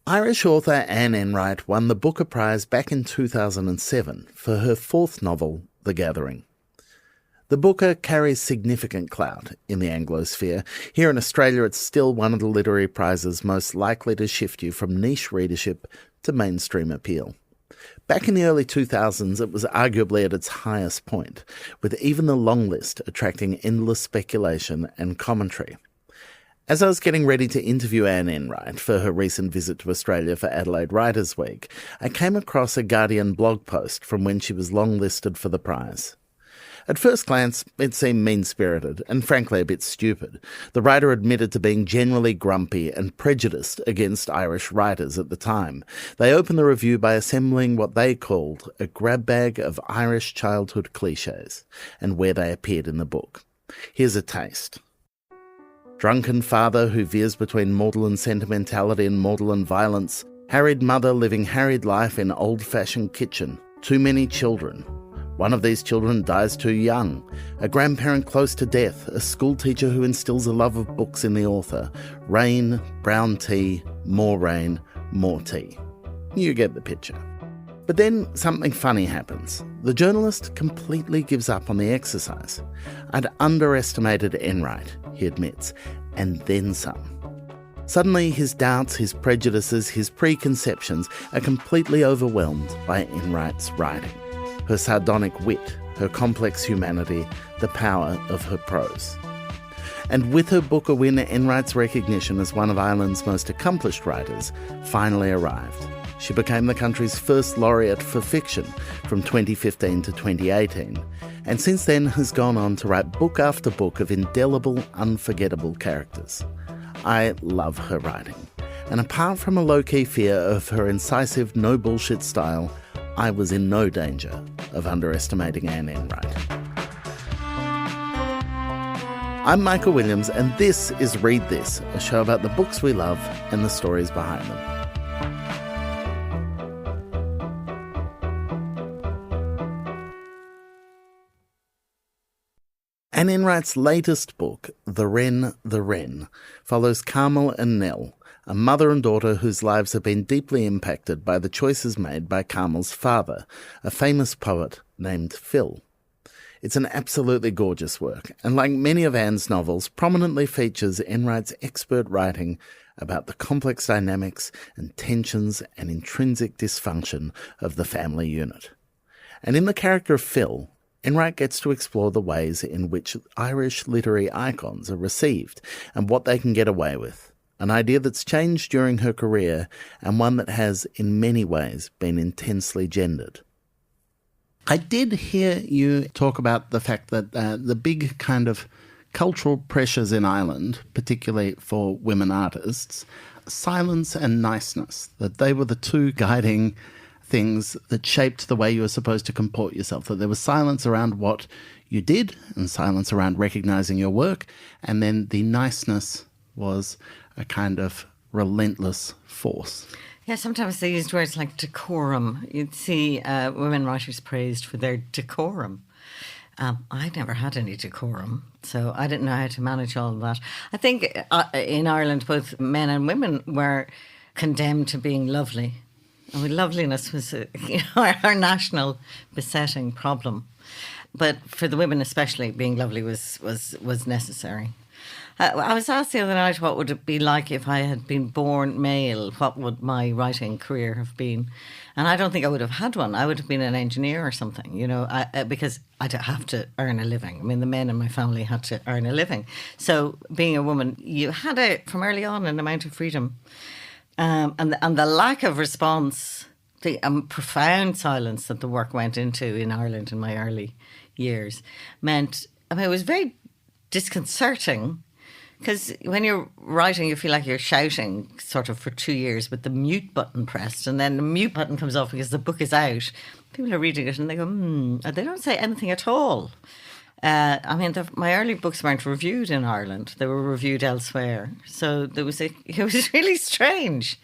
Irish author Anne Enright won the Booker Prize back in 2007 for her fourth novel, The Gathering. The Booker carries significant clout in the Anglosphere. Here in Australia, it's still one of the literary prizes most likely to shift you from niche readership to mainstream appeal. Back in the early 2000s, it was arguably at its highest point, with even the long list attracting endless speculation and commentary. As I was getting ready to interview Anne Enright for her recent visit to Australia for Adelaide Writers' Week, I came across a Guardian blog post from when she was longlisted for the prize. At first glance, it seemed mean-spirited and frankly a bit stupid. The writer admitted to being generally grumpy and prejudiced against Irish writers at the time. They opened the review by assembling what they called a grab bag of Irish childhood clichés and where they appeared in the book. Here's a taste. Drunken father who veers between maudlin sentimentality and maudlin violence. Harried mother living harried life in old-fashioned kitchen. Too many children. One of these children dies too young. A grandparent close to death. A schoolteacher who instills a love of books in the author. Rain, brown tea, more rain, more tea. You get the picture. But then something funny happens. The journalist completely gives up on the exercise. I'd underestimated Enright, he admits, and then some. Suddenly his doubts, his prejudices, his preconceptions are completely overwhelmed by Enright's writing. Her sardonic wit, her complex humanity, the power of her prose. And with her Booker win, Enright's recognition as one of Ireland's most accomplished writers finally arrived. She became the country's first laureate for fiction from 2015 to 2018, and since then has gone on to write book after book of indelible, unforgettable characters. I love her writing, and apart from a low-key fear of her incisive, no-bullshit style, I was in no danger of underestimating Anne Enright. I'm Michael Williams, and this is Read This, a show about the books we love and the stories behind them. Anne Enright's latest book, The Wren, follows Carmel and Nell, a mother and daughter whose lives have been deeply impacted by the choices made by Carmel's father, a famous poet named Phil. It's an absolutely gorgeous work, and like many of Anne's novels, prominently features Enright's expert writing about the complex dynamics and tensions and intrinsic dysfunction of the family unit. And in the character of Phil, Enright gets to explore the ways in which Irish literary icons are received and what they can get away with, an idea that's changed during her career and one that has, in many ways, been intensely gendered. I did hear you talk about the fact that the big kind of cultural pressures in Ireland, particularly for women artists, silence and niceness, that they were the two guiding things that shaped the way you were supposed to comport yourself, that there was silence around what you did and silence around recognizing your work, and then the niceness was a kind of relentless force. Yeah, sometimes they used words like decorum. You'd see women writers praised for their decorum. I never had any decorum, so I didn't know how to manage all of that. I think in Ireland, both men and women were condemned to being lovely. I mean, loveliness was our national besetting problem. But for the women especially, being lovely was necessary. I was asked the other night what would it be like if I had been born male, what would my writing career have been? And I don't think I would have had one. I would have been an engineer or something, because I'd have to earn a living. I mean, the men in my family had to earn a living. So being a woman, you had from early on an amount of freedom. And the lack of response, the profound silence that the work went into in Ireland in my early years meant, it was very disconcerting, because when you're writing, you feel like you're shouting sort of for 2 years with the mute button pressed, and then the mute button comes off because the book is out. People are reading it and they go, and they don't say anything at all. My early books weren't reviewed in Ireland. They were reviewed elsewhere. So it was really strange.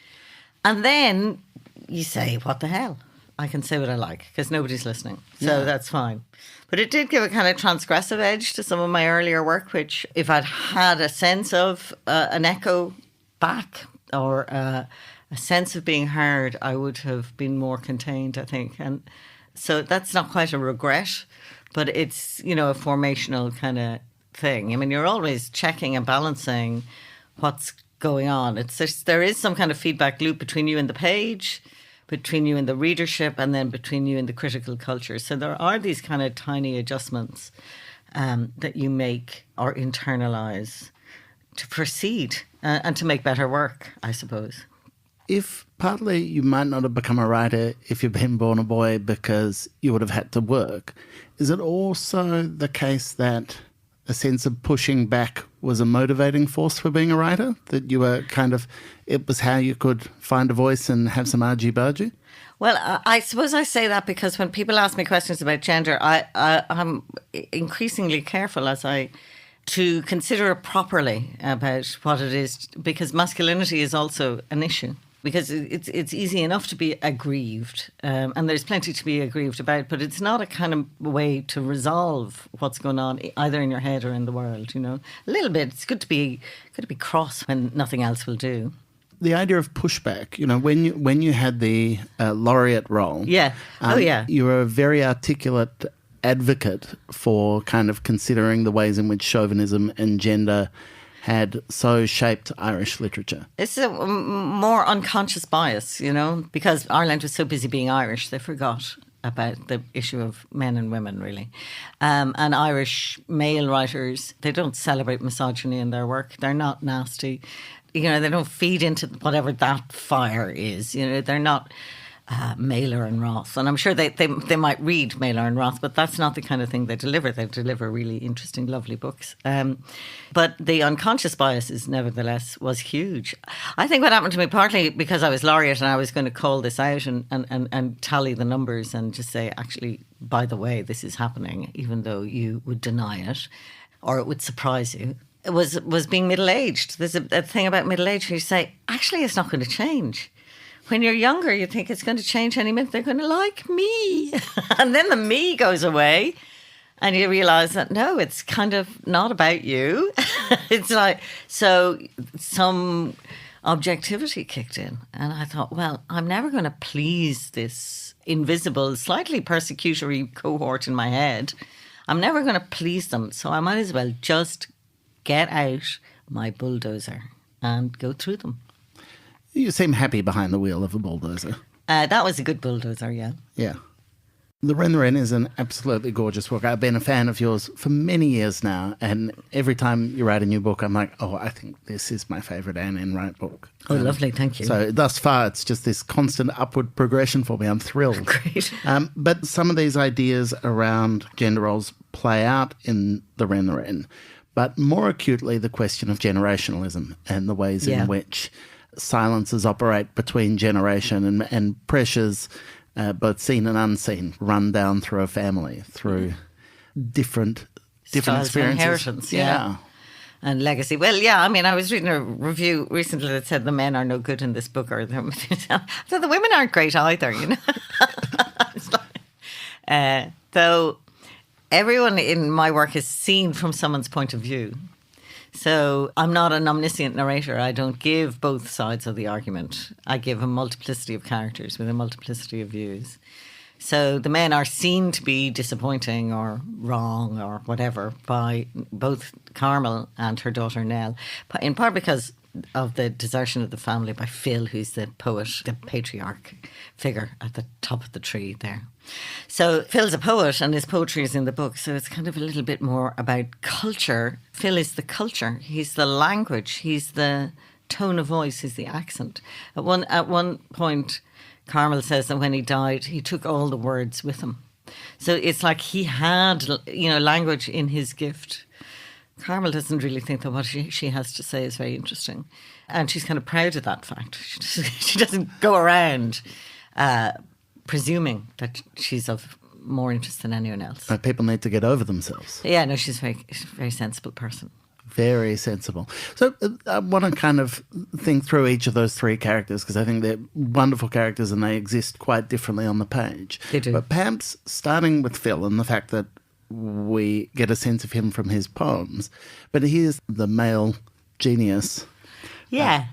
And then you say, what the hell? I can say what I like because nobody's listening. So that's fine. But it did give a kind of transgressive edge to some of my earlier work, which if I'd had a sense of an echo back or a sense of being heard, I would have been more contained, I think. And so that's not quite a regret, but it's, a formational kind of thing. I mean, you're always checking and balancing what's going on. It's just, there is some kind of feedback loop between you and the page, between you and the readership, and then between you and the critical culture. So there are these kind of tiny adjustments that you make or internalize to proceed and to make better work, I suppose. If partly you might not have become a writer if you'd been born a boy because you would have had to work, is it also the case that a sense of pushing back was a motivating force for being a writer? That you were it was how you could find a voice and have some argy-bargy? Well, I suppose I say that because when people ask me questions about gender, I'm increasingly careful to consider properly about what it is, because masculinity is also an issue. Because it's easy enough to be aggrieved, and there's plenty to be aggrieved about, but it's not a kind of way to resolve what's going on either in your head or in the world. A little bit. It's good to be cross when nothing else will do. The idea of pushback, when you had the laureate role, you were a very articulate advocate for kind of considering the ways in which chauvinism and gender had so shaped Irish literature. It's a more unconscious bias, because Ireland was so busy being Irish, they forgot about the issue of men and women, really. And Irish male writers, they don't celebrate misogyny in their work. They're not nasty. They don't feed into whatever that fire is. They're not Mailer and Roth. And I'm sure they might read Mailer and Roth, but that's not the kind of thing they deliver. They deliver really interesting, lovely books. But the unconscious biases, nevertheless, was huge. I think what happened to me, partly because I was laureate and I was going to call this out and tally the numbers and just say, actually, by the way, this is happening, even though you would deny it or it would surprise you. It was being middle-aged. There's a thing about middle-age where you say, actually, it's not going to change. When you're younger, you think it's going to change any minute. They're going to like me. And then the me goes away and you realise that, no, it's kind of not about you. It's like, so some objectivity kicked in. And I thought, well, I'm never going to please this invisible, slightly persecutory cohort in my head. I'm never going to please them. So I might as well just get out my bulldozer and go through them. You seem happy behind the wheel of a bulldozer. That was a good bulldozer, yeah. Yeah. The Wren is an absolutely gorgeous book. I've been a fan of yours for many years now, and every time you write a new book, I'm like, I think this is my favourite Anne Enright book. Oh, lovely, thank you. So thus far, it's just this constant upward progression for me. I'm thrilled. Great. But some of these ideas around gender roles play out in the Wren, but more acutely the question of generationalism and the ways in which silences operate between generation and pressures, both seen and unseen, run down through a family, through different experiences. Inheritance, yeah. And legacy. Well, yeah, I mean, I was reading a review recently that said the men are no good in this book, or so the women aren't great either, It's like, though everyone in my work is seen from someone's point of view. So I'm not an omniscient narrator. I don't give both sides of the argument. I give a multiplicity of characters with a multiplicity of views. So the men are seen to be disappointing or wrong or whatever by both Carmel and her daughter Nell, in part because of the desertion of the family by Phil, who's the poet, the patriarch figure at the top of the tree there. So Phil's a poet and his poetry is in the book, so it's kind of a little bit more about culture. Phil is the culture, he's the language, he's the tone of voice, he's the accent. At one point, Carmel says that when he died, he took all the words with him. So it's like he had, language in his gift. Carmel doesn't really think that what she has to say is very interesting. And she's kind of proud of that fact. She doesn't go around presuming that she's of more interest than anyone else. People need to get over themselves. Yeah, no, she's a very sensible person. Very sensible. So I want to kind of think through each of those three characters because I think they're wonderful characters and they exist quite differently on the page. They do. But perhaps starting with Phil and the fact that we get a sense of him from his poems, but he is the male genius Yeah.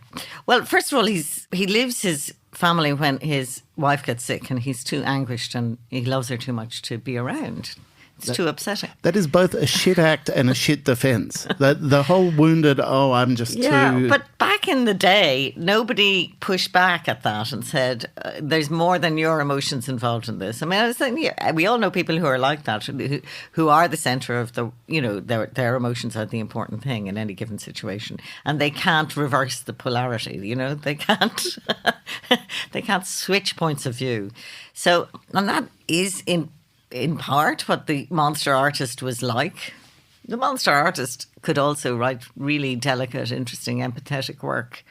Well, first of all, he leaves his family when his wife gets sick, and he's too anguished and he loves her too much to be around. It's too upsetting. That is both a shit act and a shit defence. The whole wounded, I'm just too... But back in the day, nobody pushed back at that and said, there's more than your emotions involved in this. I mean, I was thinking, we all know people who are like that, who are the centre of their emotions are the important thing in any given situation. And they can't reverse the polarity, they can't, they can't switch points of view. So, and that is in part what the monster artist was like. The monster artist could also write really delicate, interesting, empathetic work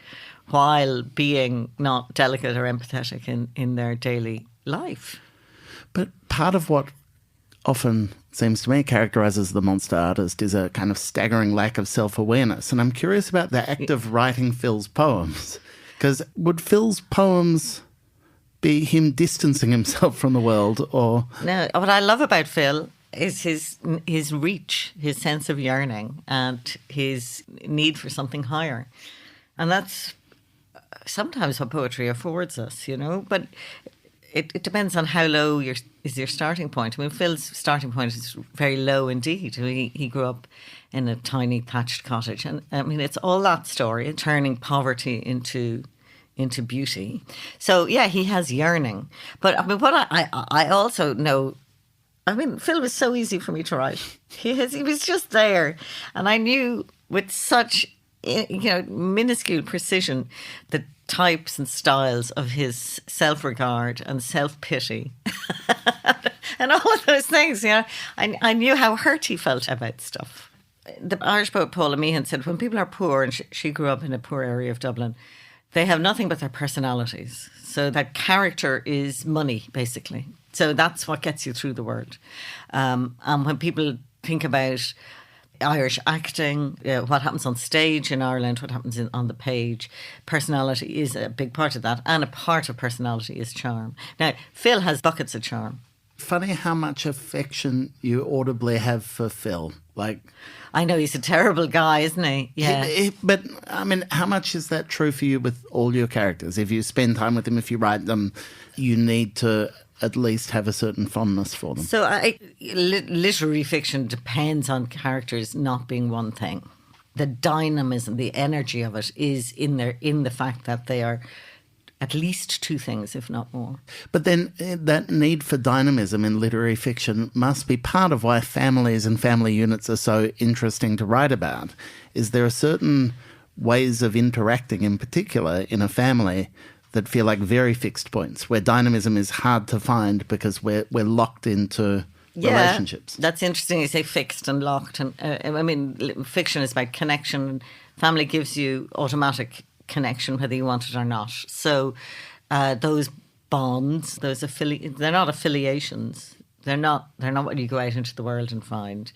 while being not delicate or empathetic in their daily life. But part of what often seems to me characterises the monster artist is a kind of staggering lack of self-awareness. And I'm curious about the act of writing Phil's poems. Because would Phil's poems be him distancing himself from the world, or... No, what I love about Phil is his reach, his sense of yearning, and his need for something higher. And that's sometimes what poetry affords us, but it depends on how low is your starting point. I mean, Phil's starting point is very low indeed. He grew up in a tiny thatched cottage, and I mean, it's all that story, turning poverty into beauty. So yeah, he has yearning. But I mean, what I also know, I mean, Phil was so easy for me to write. He was just there, and I knew with such minuscule precision the types and styles of his self-regard and self-pity and all of those things. I knew how hurt he felt about stuff. The Irish poet Paula Meehan said, when people are poor, and she grew up in a poor area of Dublin, they have nothing but their personalities. So that character is money, basically. So that's what gets you through the world. And when people think about Irish acting, what happens on stage in Ireland, what happens on the page, personality is a big part of that. And a part of personality is charm. Now, Phil has buckets of charm. Funny how much affection you audibly have for Phil. I know he's a terrible guy, isn't he? Yeah. But, I mean, how much is that true for you with all your characters? If you spend time with them, if you write them, you need to at least have a certain fondness for them. So literary fiction depends on characters not being one thing. The dynamism, the energy of it is in the fact that they are at least two things, if not more. But then that need for dynamism in literary fiction must be part of why families and family units are so interesting to write about. Is there certain ways of interacting in particular in a family that feel like very fixed points, where dynamism is hard to find because we're locked into relationships? That's interesting. You say fixed and locked. And I mean, fiction is about connection. Family gives you automatic connection whether you want it or not. So those bonds, they're not affiliations. They're not what you go out into the world and find.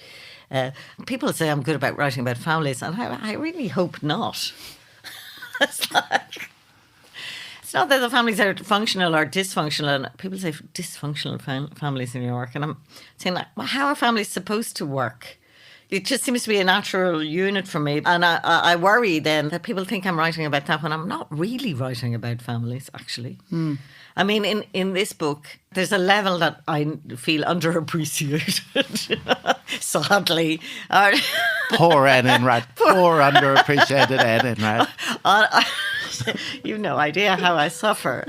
People say I'm good about writing about families, and I really hope not. It's not that the families are functional or dysfunctional. And people say dysfunctional families in New York, and I'm saying, well, how are families supposed to work? It just seems to be a natural unit for me. And I worry then that people think I'm writing about that when I'm not really writing about families, actually. I mean, in this book, there's a level that I feel underappreciated, sadly. Poor Anne Enright. Poor underappreciated Anne Enright. You've no idea how I suffer.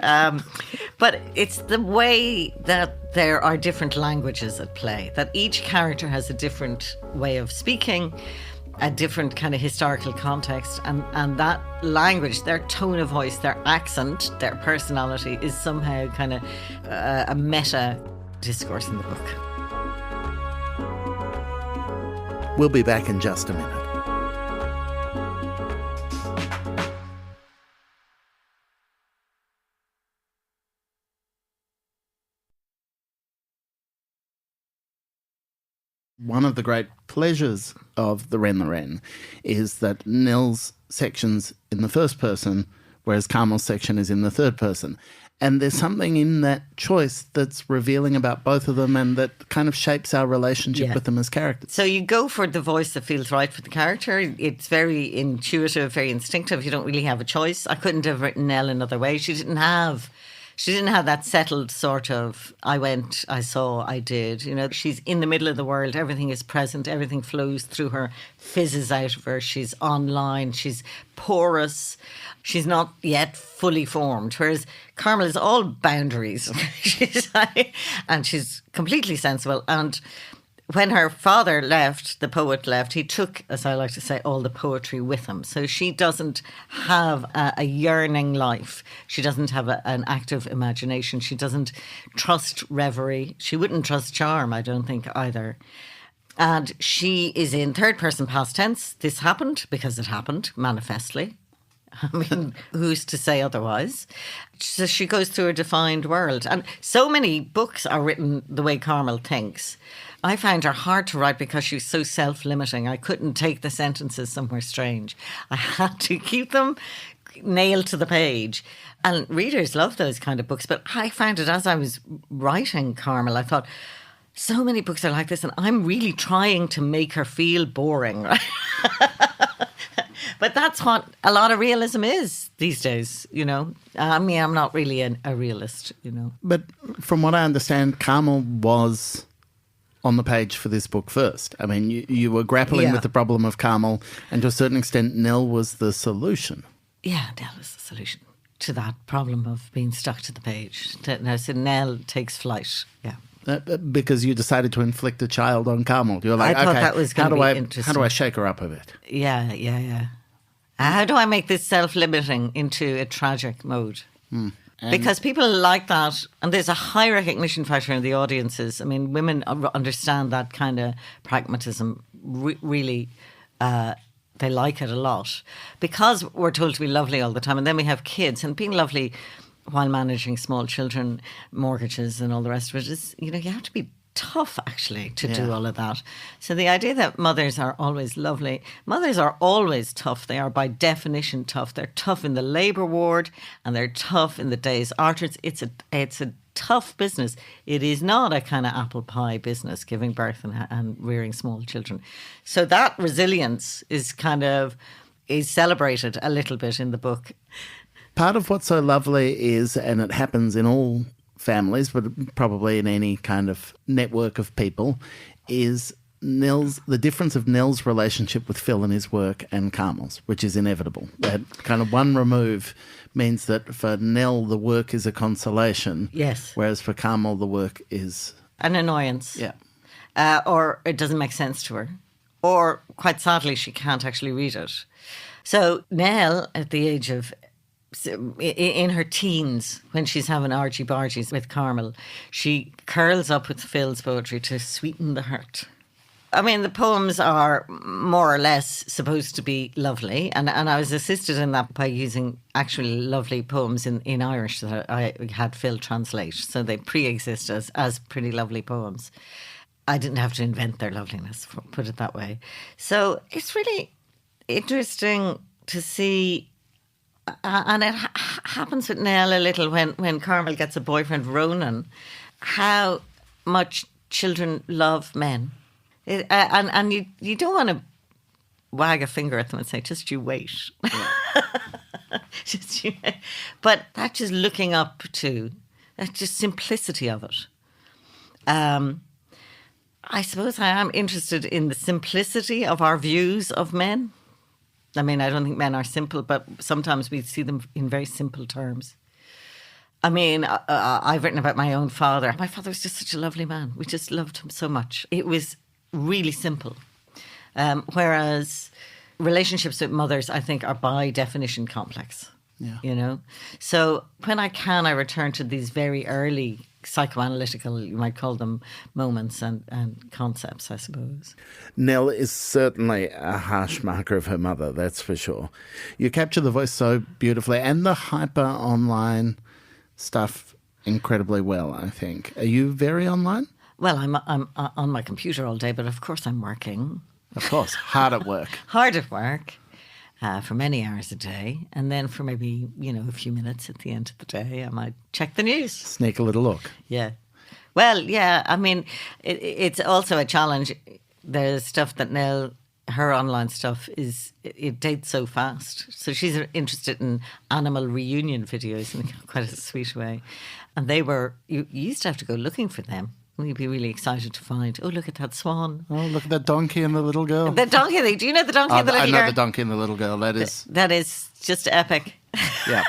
But it's the way that there are different languages at play, that each character has a different way of speaking, a different kind of historical context, and that language, their tone of voice, their accent, their personality is somehow kind of a meta discourse in the book. We'll be back in just a minute. One of the great pleasures of the Wren is that Nell's sections in the first person whereas Carmel's section is in the third person. And there's something in that choice that's revealing about both of them and that kind of shapes our relationship with them as characters. So you go for the voice that feels right for the character. It's very intuitive, very instinctive. You don't really have a choice. I couldn't have written Nell another way. She didn't have that settled sort of, I went, I saw, I did. You know, she's in the middle of the world. Everything is present. Everything flows through her, fizzes out of her. She's online. She's porous. She's not yet fully formed. Whereas Carmel is all boundaries. And she's completely sensible. And when her father left, the poet left, he took, as I like to say, all the poetry with him. So she doesn't have a yearning life. She doesn't have an active imagination. She doesn't trust reverie. She wouldn't trust charm, I don't think, either. And she is in third person past tense. This happened because it happened, manifestly. I mean, who's to say otherwise? So she goes through a defined world. And so many books are written the way Carmel thinks. I found her hard to write because she's so self-limiting. I couldn't take the sentences somewhere strange. I had to keep them nailed to the page. And readers love those kind of books. But I found it as I was writing Carmel, I thought, so many books are like this, and I'm really trying to make her feel boring, right? But that's what a lot of realism is these days, you know. I mean, I'm not really a realist, you know. But from what I understand, Carmel was on the page for this book first. I mean, you were grappling with the problem of Carmel, and to a certain extent, Nell was the solution. Yeah, Nell was the solution to that problem of being stuck to the page. So Nell takes flight, because you decided to inflict a child on Carmel. You were like, I thought okay, that was going to be interesting. How do I shake her up a bit? Yeah. How do I make this self-limiting into a tragic mode? Because people like that, and there's a high recognition factor in the audiences. I mean, women understand that kind of pragmatism really. They like it a lot because we're told to be lovely all the time, and then we have kids, and being lovely while managing small children, mortgages and all the rest of it is, you know, you have to be tough actually to do all of that. So the idea that mothers are always lovely, mothers are always tough. They are by definition tough. They're tough in the labour ward and they're tough in the day's archers. It's a tough business. It is not a kind of apple pie business, giving birth and rearing small children. So that resilience is celebrated a little bit in the book. Part of what's so lovely is, and it happens in all families, but probably in any kind of network of people, is the difference of Nell's relationship with Phil and his work and Carmel's, which is inevitable. That kind of one remove means that for Nell, the work is a consolation. Yes. Whereas for Carmel, the work is an annoyance. Yeah. Or it doesn't make sense to her. Or, quite sadly, she can't actually read it. So Nell, at the age of in her teens, when she's having argy-bargies with Carmel, she curls up with Phil's poetry to sweeten the hurt. I mean, the poems are more or less supposed to be lovely, and I was assisted in that by using actually lovely poems in Irish that I had Phil translate, so they pre-exist as pretty lovely poems. I didn't have to invent their loveliness, put it that way. So it's really interesting to see. And it happens with Nell a little when Carmel gets a boyfriend, Ronan, how much children love men. And you don't want to wag a finger at them and say, just you wait. Yeah. But that's just looking up to, that's just simplicity of it. I suppose I am interested in the simplicity of our views of men. I mean, I don't think men are simple, but sometimes we see them in very simple terms. I mean, I've written about my own father. My father was just such a lovely man. We just loved him so much. It was really simple. Whereas relationships with mothers, I think, are by definition complex. Yeah. You know? So when I can, I return to these very early psychoanalytical, you might call them, moments and concepts, I suppose. Nell is certainly a harsh marker of her mother, that's for sure. You capture the voice so beautifully, and the hyper online stuff incredibly well, I think. Are you very online? Well, I'm on my computer all day, but of course I'm working. Of course, hard at work. Hard at work. for many hours a day. And then for maybe, a few minutes at the end of the day, I might check the news. Sneak a little look. Yeah. Well, yeah, I mean, it's also a challenge. There's stuff that Nell, her online stuff, it dates so fast. So she's interested in animal reunion videos in quite a sweet way. And you used to have to go looking for them. You'd be really excited to find, oh, look at that swan. Oh, look at that donkey and the little girl. The donkey, do you know the donkey and the little girl? I know the donkey and the little girl. That is just epic. Yeah.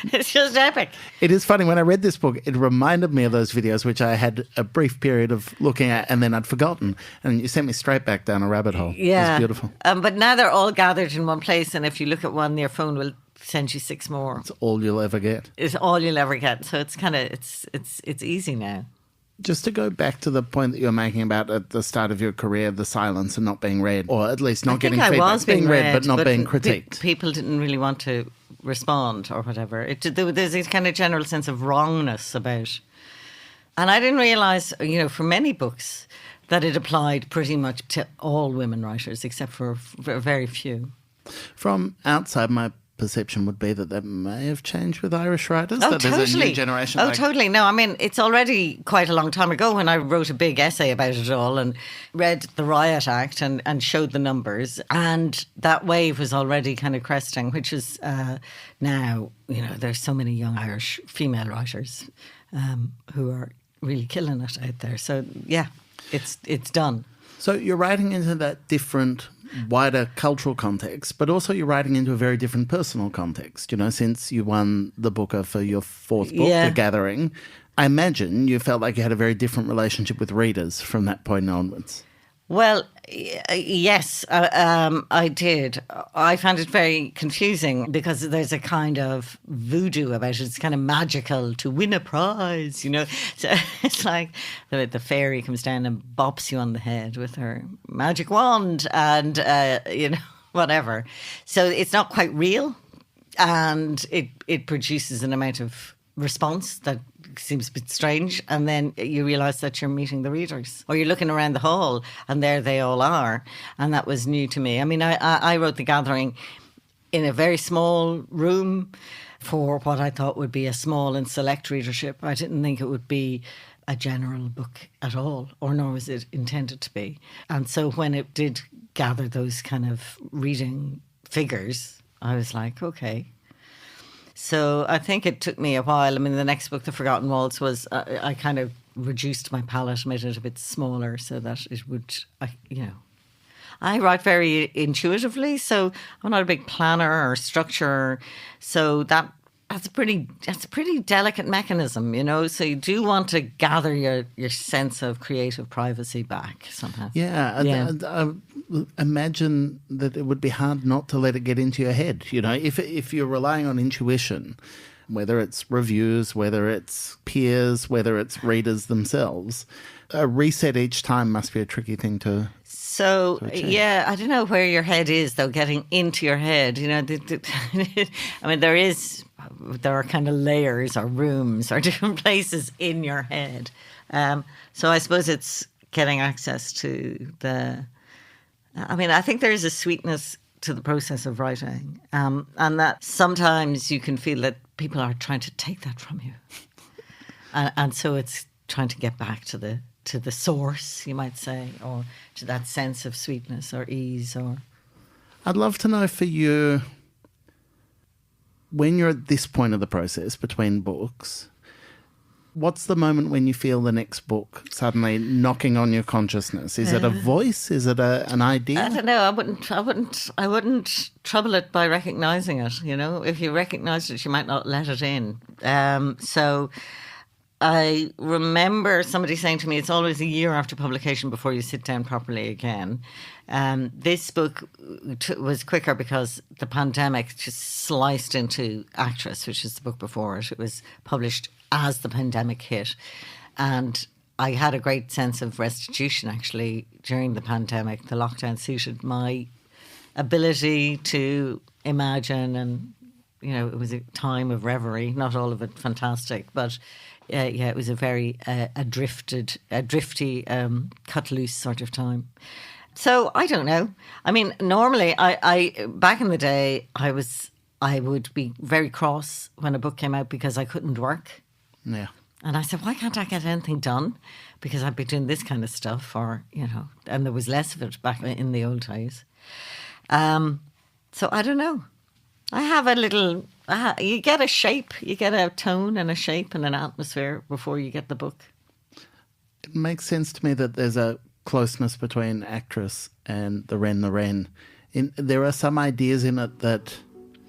It's just epic. It is funny. When I read this book, it reminded me of those videos which I had a brief period of looking at and then I'd forgotten. And you sent me straight back down a rabbit hole. Yeah. It was beautiful. But now they're all gathered in one place. And if you look at one, your phone will send you 6 more. It's all you'll ever get. It's all you'll ever get. So it's kind of, it's easy now. Just to go back to the point that you were making about at the start of your career, the silence and not being read, or at least not getting feedback. I was being read, but not being critiqued. People didn't really want to respond or whatever. There's a kind of general sense of wrongness about. And I didn't realise, for many books, that it applied pretty much to all women writers, except for very few. From outside, my perception would be that may have changed with Irish writers. Oh, that totally. There's a new generation. Totally. No, I mean, it's already quite a long time ago when I wrote a big essay about it all and read the Riot Act and showed the numbers. And that wave was already kind of cresting, which is now, there's so many young Irish female writers who are really killing it out there. So, yeah, it's done. So you're writing into that different, wider cultural context, but also you're writing into a very different personal context. Since you won the Booker for your 4th book, The Gathering, I imagine you felt like you had a very different relationship with readers from that point onwards. Well, yes, I did. I found it very confusing because there's a kind of voodoo about it. It's kind of magical to win a prize, So it's like the fairy comes down and bops you on the head with her magic wand and, whatever. So it's not quite real and it produces an amount of response that seems a bit strange, and then you realise that you're meeting the readers, or you're looking around the hall and there they all are, and that was new to me. I mean, I wrote The Gathering in a very small room for what I thought would be a small and select readership. I didn't think it would be a general book at all, or nor was it intended to be. And so when it did gather those kind of reading figures, I was like, okay. So I think it took me a while. I mean, the next book, The Forgotten Waltz, was I kind of reduced my palette, made it a bit smaller so that it would, I write very intuitively, so I'm not a big planner or structurer. So that's a pretty delicate mechanism, So you do want to gather your sense of creative privacy back somehow. Yeah. I imagine that it would be hard not to let it get into your head. If you're relying on intuition, whether it's reviews, whether it's peers, whether it's readers themselves, a reset each time must be a tricky thing to. So, yeah, I don't know where your head is, though, getting into your head. I mean, there are kind of layers or rooms or different places in your head. So I suppose it's getting access to I think there is a sweetness to the process of writing, and that sometimes you can feel that people are trying to take that from you. And so it's trying to get back to the source, you might say, or to that sense of sweetness or ease. I'd love to know for you, when you're at this point of the process between books, what's the moment when you feel the next book suddenly knocking on your consciousness? Is it a voice? Is it an idea? I don't know. I wouldn't trouble it by recognising it. If you recognise it, you might not let it in. So I remember somebody saying to me, it's always a year after publication before you sit down properly again. This book was quicker because the pandemic just sliced into Actress, which is the book before it. It was published as the pandemic hit. And I had a great sense of restitution, actually, during the pandemic. The lockdown suited my ability to imagine, and, it was a time of reverie, not all of it fantastic, but it was a very drifty, cut loose sort of time. So I don't know. I mean, normally, I back in the day, I would be very cross when a book came out because I couldn't work. Yeah. And I said, why can't I get anything done? Because I'd be doing this kind of stuff, or, and there was less of it back in the old days. So I don't know. I have a little, you get a shape, you get a tone and a shape and an atmosphere before you get the book. It makes sense to me that there's a closeness between actress and the Wren. There are some ideas in it that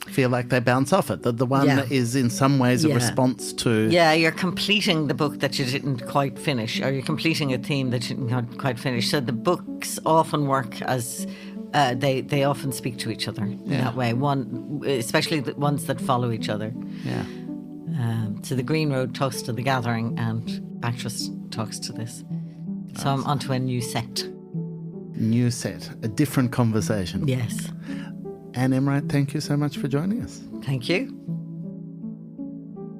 feel like they bounce off it, that the one is in some ways a response to... Yeah, you're completing the book that you didn't quite finish, or you're completing a theme that you didn't quite finish. So the books often work as... they often speak to each other in that way. Especially the ones that follow each other. Yeah. So the Green Road talks to the Gathering, and Actress talks to this. So I'm onto a new set. New set, a different conversation. Yes. Anne Enright, thank you so much for joining us. Thank you.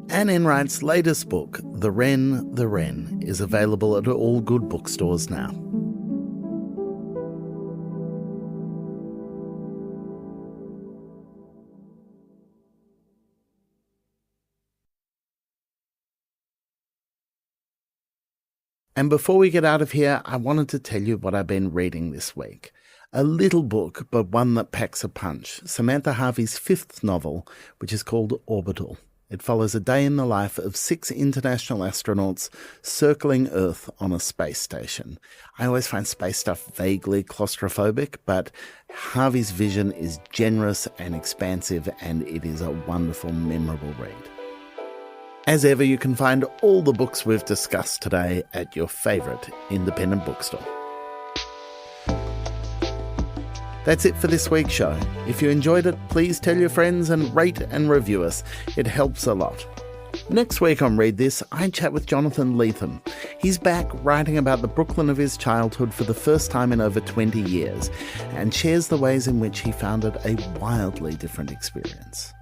Anne Enright's latest book, The Wren, is available at all good bookstores now. And before we get out of here, I wanted to tell you what I've been reading this week. A little book, but one that packs a punch. Samantha Harvey's 5th novel, which is called Orbital. It follows a day in the life of 6 international astronauts circling Earth on a space station. I always find space stuff vaguely claustrophobic, but Harvey's vision is generous and expansive, and it is a wonderful, memorable read. As ever, you can find all the books we've discussed today at your favourite independent bookstore. That's it for this week's show. If you enjoyed it, please tell your friends and rate and review us. It helps a lot. Next week on Read This, I chat with Jonathan Lethem. He's back writing about the Brooklyn of his childhood for the first time in over 20 years and shares the ways in which he found it a wildly different experience.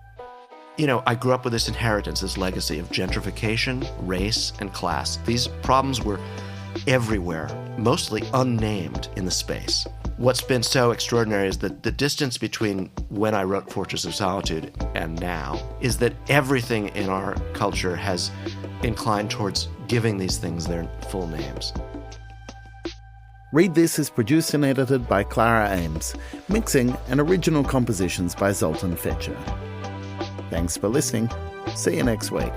I grew up with this inheritance, this legacy of gentrification, race, and class. These problems were everywhere, mostly unnamed in the space. What's been so extraordinary is that the distance between when I wrote Fortress of Solitude and now is that everything in our culture has inclined towards giving these things their full names. Read This is produced and edited by Clara Ames. Mixing and original compositions by Zoltan Fetcher. Thanks for listening. See you next week.